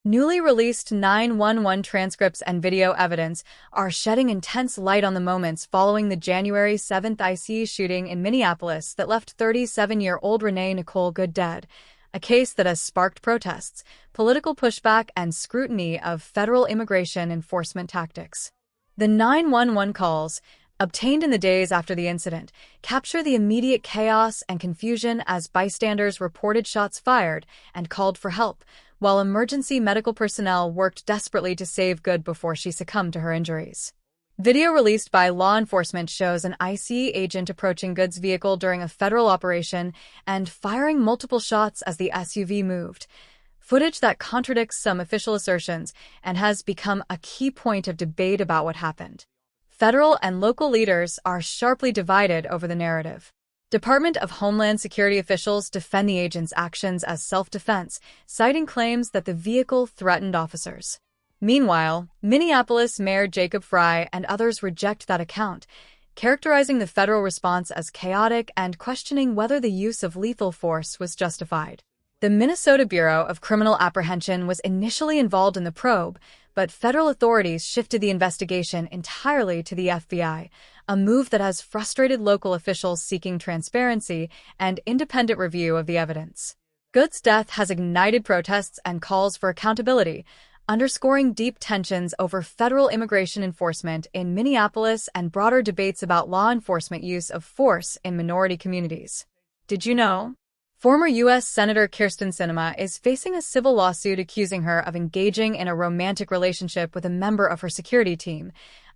Newly released 911 transcripts and video evidence are shedding intense light on the moments following the January 7th ICE shooting in Minneapolis that left 37-year-old Renee Nicole Good dead, a case that has sparked protests, political pushback, and scrutiny of federal immigration enforcement tactics. The 911 calls, obtained in the days after the incident, capture the immediate chaos and confusion as bystanders reported shots fired and called for help, while emergency medical personnel worked desperately to save Good before she succumbed to her injuries. Video released by law enforcement shows an ICE agent approaching Good's vehicle during a federal operation and firing multiple shots as the SUV moved, footage that contradicts some official assertions and has become a key point of debate about what happened. Federal and local leaders are sharply divided over the narrative. Department of Homeland Security officials defend the agent's actions as self-defense, citing claims that the vehicle threatened officers. Meanwhile, Minneapolis Mayor Jacob Frey and others reject that account, characterizing the federal response as chaotic and questioning whether the use of lethal force was justified. The Minnesota Bureau of Criminal Apprehension was initially involved in the probe, but federal authorities shifted the investigation entirely to the FBI, a move that has frustrated local officials seeking transparency and independent review of the evidence. Good's death has ignited protests and calls for accountability, underscoring deep tensions over federal immigration enforcement in Minneapolis and broader debates about law enforcement use of force in minority communities. Did you know? Former U.S. Senator Kyrsten Sinema is facing a civil lawsuit accusing her of engaging in a romantic relationship with a member of her security team,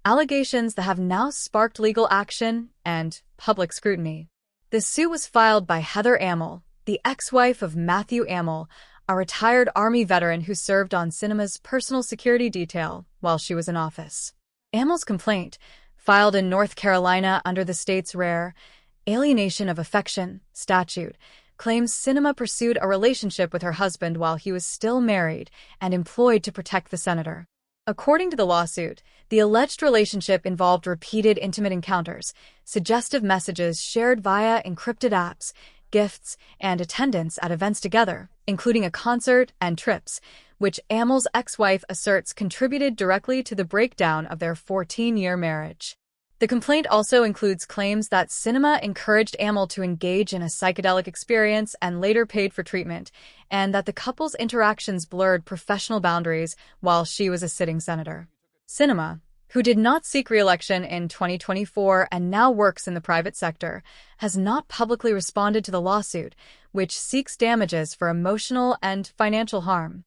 allegations that have now sparked legal action and public scrutiny. The suit was filed by Heather Amell, the ex-wife of Matthew Amell, a retired Army veteran who served on Sinema's personal security detail while she was in office. Amell's complaint, filed in North Carolina under the state's rare alienation of affection statute, claims Sinema pursued a relationship with her husband while he was still married and employed to protect the senator. According to the lawsuit, the alleged relationship involved repeated intimate encounters, suggestive messages shared via encrypted apps, gifts, and attendance at events together, including a concert and trips, which Amell's ex-wife asserts contributed directly to the breakdown of their 14-year marriage. The complaint also includes claims that Sinema encouraged Amell to engage in a psychedelic experience and later paid for treatment, and that the couple's interactions blurred professional boundaries while she was a sitting senator. Sinema, who did not seek re-election in 2024 and now works in the private sector, has not publicly responded to the lawsuit, which seeks damages for emotional and financial harm.